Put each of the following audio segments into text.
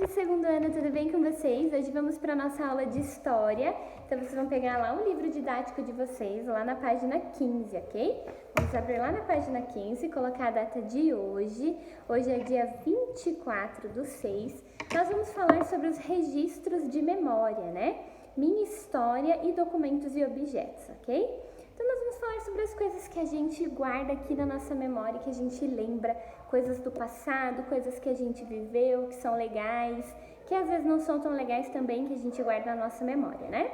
do segundo ano, tudo bem com vocês? Hoje vamos para a nossa aula de História. Então vocês vão pegar lá o livro didático de vocês, lá na página 15, ok? Vamos abrir lá na página 15, colocar a data de hoje. Hoje é dia 24/6. Nós vamos falar sobre os registros de memória, né? Minha história e documentos e objetos, ok? Então nós vamos falar sobre as coisas que a gente guarda aqui na nossa memória, que a gente lembra, coisas do passado, coisas que a gente viveu, que são legais, que às vezes não são tão legais também, que a gente guarda na nossa memória, né?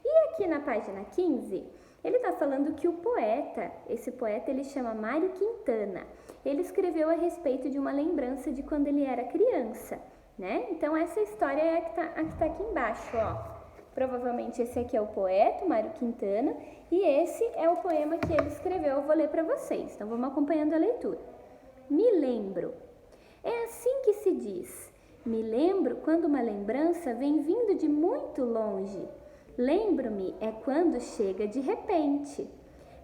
E aqui na página 15, ele está falando que o poeta, esse poeta ele chama Mário Quintana, ele escreveu a respeito de uma lembrança de quando ele era criança, né? Então essa história é a que tá aqui embaixo, ó. Provavelmente esse aqui é o poeta, Mário Quintana, e esse é o poema que ele escreveu. Eu vou ler para vocês, então vamos acompanhando a leitura. Me lembro. É assim que se diz. Me lembro quando uma lembrança vem vindo de muito longe. Lembro-me é quando chega de repente.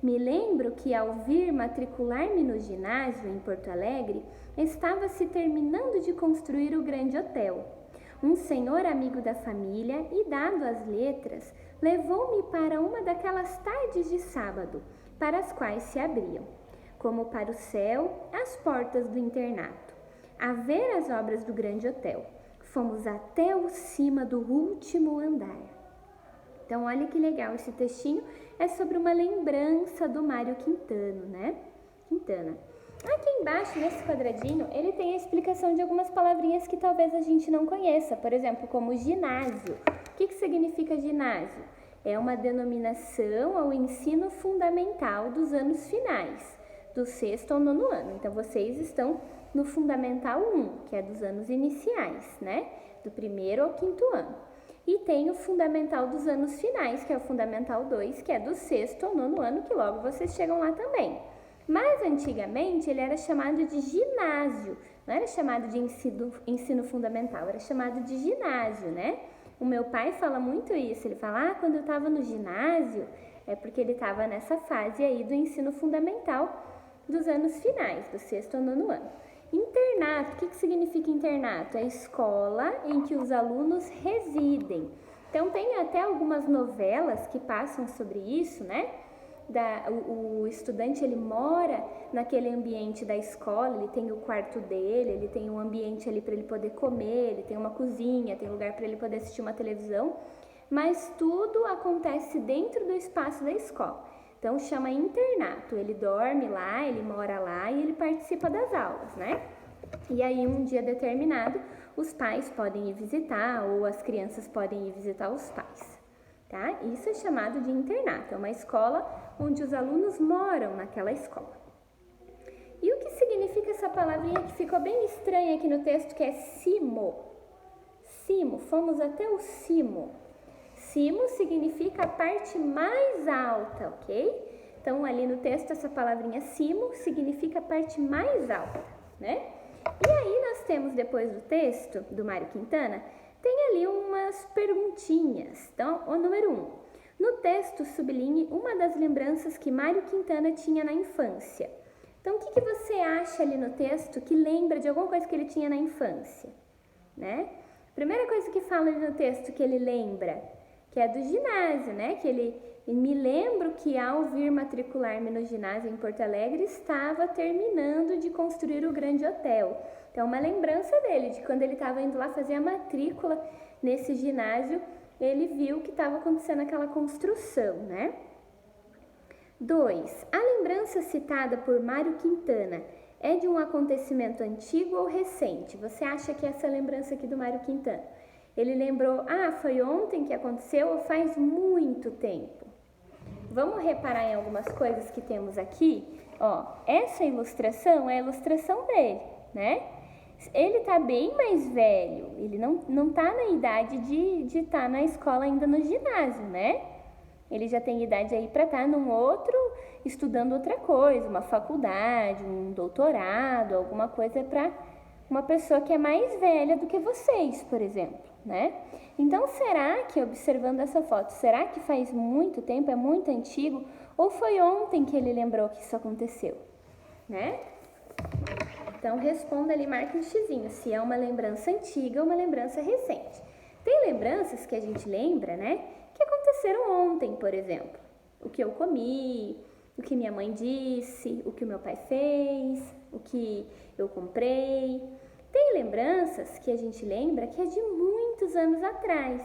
Me lembro que ao vir matricular-me no ginásio em Porto Alegre, estava se terminando de construir o grande hotel. Um senhor amigo da família e dado as letras, levou-me para uma daquelas tardes de sábado, para as quais se abriam, como para o céu, as portas do internato, a ver as obras do grande hotel. Fomos até o cima do último andar. Então, olha que legal, esse textinho é sobre uma lembrança do Mário Quintana, né? Quintana. Aqui embaixo, nesse quadradinho, ele tem a explicação de algumas palavrinhas que talvez a gente não conheça, por exemplo, como ginásio. O que significa ginásio? É uma denominação ao ensino fundamental dos anos finais, do 6º ao 9º ano. Então, vocês estão no Fundamental 1, que é dos anos iniciais, né? Do 1º ao 5º ano. E tem o Fundamental dos anos finais, que é o Fundamental 2, que é do 6º ao 9º ano, que logo vocês chegam lá também. Mas antigamente ele era chamado de ginásio, não era chamado de ensino fundamental, era chamado de ginásio, né? O meu pai fala muito isso, ele fala, quando eu estava no ginásio, é porque ele estava nessa fase aí do ensino fundamental dos anos finais, do 6º ao 9º ano. Internato, o que significa internato? É a escola em que os alunos residem. Então tem até algumas novelas que passam sobre isso, né? O estudante ele mora naquele ambiente da escola, ele tem o quarto dele, ele tem um ambiente ali para ele poder comer, ele tem uma cozinha, tem lugar para ele poder assistir uma televisão, mas tudo acontece dentro do espaço da escola. Então chama internato, ele dorme lá, ele mora lá e ele participa das aulas, né? E aí um dia determinado os pais podem ir visitar ou as crianças podem ir visitar os pais. Tá? Isso é chamado de internato, é uma escola onde os alunos moram naquela escola. E o que significa essa palavrinha que ficou bem estranha aqui no texto, que é cimo? Cimo, fomos até o cimo. Cimo significa a parte mais alta, ok? Então, ali no texto, essa palavrinha cimo significa a parte mais alta, né? E aí nós temos, depois do texto do Mário Quintana, tem ali umas perguntinhas. Então, o número 1. No texto, sublinhe uma das lembranças que Mário Quintana tinha na infância. Então, o que você acha ali no texto que lembra de alguma coisa que ele tinha na infância? Né? Primeira coisa que fala ali no texto que ele lembra, que é do ginásio, né? Que ele me lembro que ao vir matricular-me no ginásio em Porto Alegre, estava terminando de construir o grande hotel. Então, uma lembrança dele, de quando ele estava indo lá fazer a matrícula nesse ginásio, ele viu que estava acontecendo aquela construção, né? 2. A lembrança citada por Mário Quintana é de um acontecimento antigo ou recente? Você acha que essa lembrança aqui do Mário Quintana, ele lembrou, foi ontem que aconteceu ou faz muito tempo? Vamos reparar em algumas coisas que temos aqui. Ó, essa ilustração é a ilustração dele, né? Ele tá bem mais velho, ele não tá na idade de estar na escola ainda no ginásio, né? Ele já tem idade aí para estar num outro, estudando outra coisa, uma faculdade, um doutorado, alguma coisa para uma pessoa que é mais velha do que vocês, por exemplo, né? Então, será que, observando essa foto, será que faz muito tempo, é muito antigo, ou foi ontem que ele lembrou que isso aconteceu, né? Então, responda ali, marque um xizinho, se é uma lembrança antiga ou uma lembrança recente. Tem lembranças que a gente lembra, né, que aconteceram ontem, por exemplo. O que eu comi, o que minha mãe disse, o que o meu pai fez, o que eu comprei. Tem lembranças que a gente lembra que é de muitos anos atrás.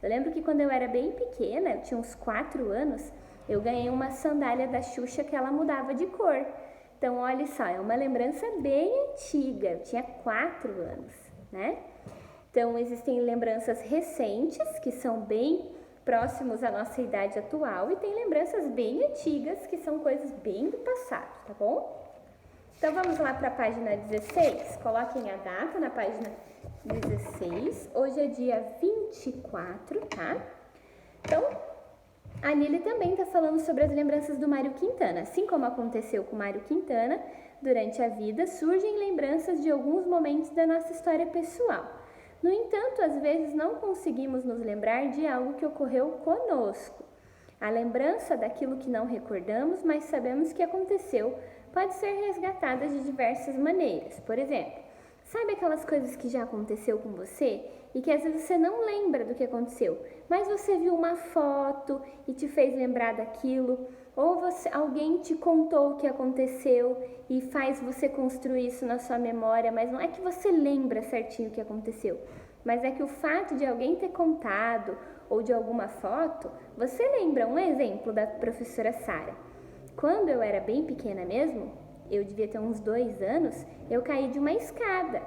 Eu lembro que quando eu era bem pequena, eu tinha uns 4 anos, eu ganhei uma sandália da Xuxa que ela mudava de cor. Então, olha só, é uma lembrança bem antiga, eu tinha 4 anos, né? Então, existem lembranças recentes, que são bem próximos à nossa idade atual, e tem lembranças bem antigas, que são coisas bem do passado, tá bom? Então, vamos lá para a página 16, coloquem a data na página 16, hoje é dia 24, tá? Então, a Nili também está falando sobre as lembranças do Mário Quintana. Assim como aconteceu com o Mário Quintana, durante a vida surgem lembranças de alguns momentos da nossa história pessoal. No entanto, às vezes não conseguimos nos lembrar de algo que ocorreu conosco. A lembrança daquilo que não recordamos, mas sabemos que aconteceu, pode ser resgatada de diversas maneiras. Por exemplo, sabe aquelas coisas que já aconteceu com você e que às vezes você não lembra do que aconteceu, mas você viu uma foto e te fez lembrar daquilo, ou alguém te contou o que aconteceu e faz você construir isso na sua memória, mas não é que você lembra certinho o que aconteceu, mas é que o fato de alguém ter contado ou de alguma foto, você lembra. Um exemplo da professora Sara. Quando eu era bem pequena mesmo, eu devia ter uns 2 anos, eu caí de uma escada.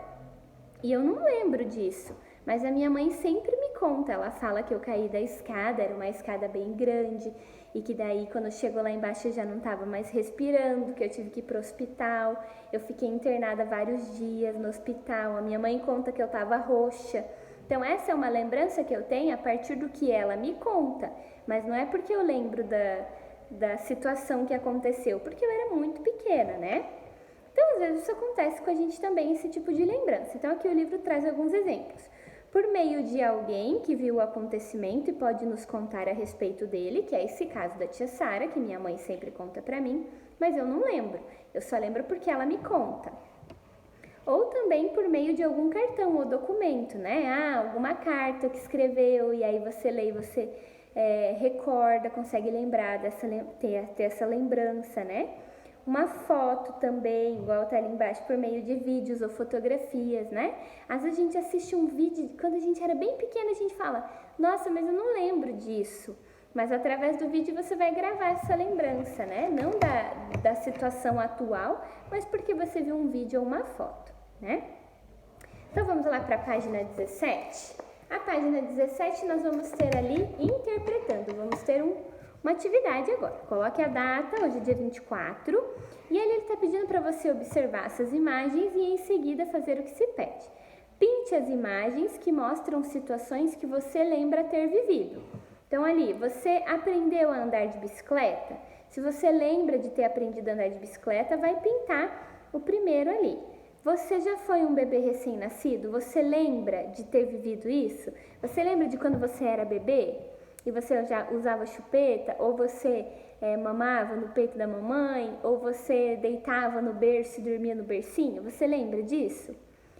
E eu não lembro disso, mas a minha mãe sempre me conta. Ela fala que eu caí da escada, era uma escada bem grande, e que daí quando chegou lá embaixo eu já não estava mais respirando, que eu tive que ir para o hospital. Eu fiquei internada vários dias no hospital. A minha mãe conta que eu estava roxa. Então essa é uma lembrança que eu tenho a partir do que ela me conta, mas não é porque eu lembro da situação que aconteceu, porque eu era muito pequena, né? Então, às vezes, isso acontece com a gente também, esse tipo de lembrança. Então, aqui o livro traz alguns exemplos. Por meio de alguém que viu o acontecimento e pode nos contar a respeito dele, que é esse caso da tia Sara, que minha mãe sempre conta pra mim, mas eu não lembro. Eu só lembro porque ela me conta. Ou também por meio de algum cartão ou documento, né? Alguma carta que escreveu e aí você lê e você recorda, consegue lembrar, ter essa lembrança, né? Uma foto também, igual tá ali embaixo, por meio de vídeos ou fotografias, né? Às vezes a gente assiste um vídeo, quando a gente era bem pequena, a gente fala, nossa, mas eu não lembro disso. Mas através do vídeo você vai gravar essa lembrança, né? Não da situação atual, mas porque você viu um vídeo ou uma foto, né? Então vamos lá para a página 17. A página 17 nós vamos ter ali interpretando, vamos ter uma atividade agora. Coloque a data, hoje é dia 24, e ele está pedindo para você observar essas imagens e em seguida fazer o que se pede. Pinte as imagens que mostram situações que você lembra ter vivido. Então ali, você aprendeu a andar de bicicleta? Se você lembra de ter aprendido a andar de bicicleta, vai pintar o primeiro ali. Você já foi um bebê recém-nascido? Você lembra de ter vivido isso? Você lembra de quando você era bebê? E você já usava chupeta, ou você mamava no peito da mamãe, ou você deitava no berço e dormia no bercinho? Você lembra disso?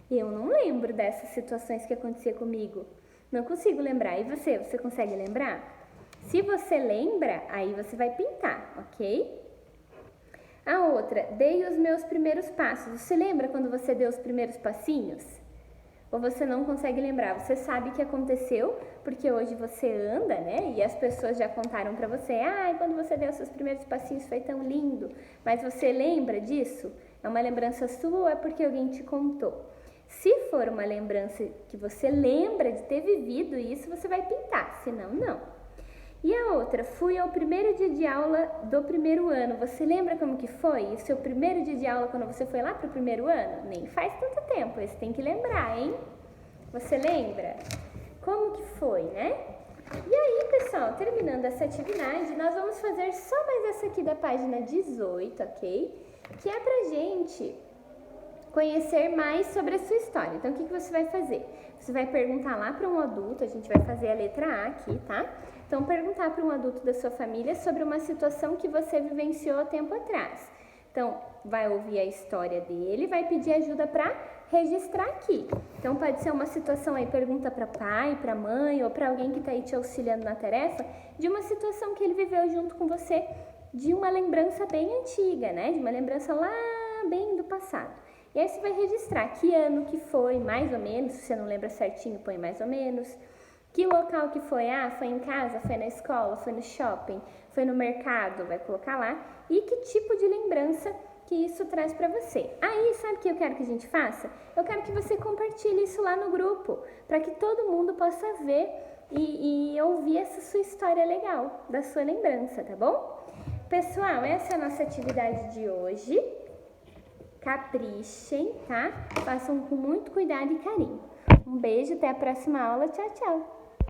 Eu não lembro dessas situações que acontecia comigo. Não consigo lembrar. E você consegue lembrar? Se você lembra, aí você vai pintar, ok? A outra, dei os meus primeiros passos. Você lembra quando você deu os primeiros passinhos? Ou você não consegue lembrar? Você sabe que aconteceu porque hoje você anda, né? E as pessoas já contaram pra você. Quando você deu os seus primeiros passinhos foi tão lindo. Mas você lembra disso? É uma lembrança sua ou é porque alguém te contou? Se for uma lembrança que você lembra de ter vivido isso, você vai pintar. Senão, não. E a outra, fui ao primeiro dia de aula do primeiro ano. Você lembra como que foi? O seu primeiro dia de aula quando você foi lá para o primeiro ano? Nem faz tanto tempo, você tem que lembrar, hein? Você lembra? Como que foi, né? E aí, pessoal, terminando essa atividade, nós vamos fazer só mais essa aqui da página 18, ok? Que é pra gente conhecer mais sobre a sua história. Então, o que você vai fazer? Você vai perguntar lá para um adulto, a gente vai fazer a letra A aqui, tá? Então, perguntar para um adulto da sua família sobre uma situação que você vivenciou há tempo atrás. Então, vai ouvir a história dele, vai pedir ajuda para registrar aqui. Então pode ser uma situação aí, pergunta para pai, para mãe ou para alguém que está aí te auxiliando na tarefa, de uma situação que ele viveu junto com você, de uma lembrança bem antiga, né? De uma lembrança lá bem do passado. E aí você vai registrar que ano que foi, mais ou menos, se você não lembra certinho, põe mais ou menos. Que local que foi? Ah, foi em casa, foi na escola, foi no shopping, foi no mercado, vai colocar lá. E que tipo de lembrança que isso traz para você. Aí, sabe o que eu quero que a gente faça? Eu quero que você compartilhe isso lá no grupo, para que todo mundo possa ver e ouvir essa sua história legal, da sua lembrança, tá bom? Pessoal, essa é a nossa atividade de hoje. Caprichem, tá? Façam com muito cuidado e carinho. Um beijo, até a próxima aula. Tchau, tchau!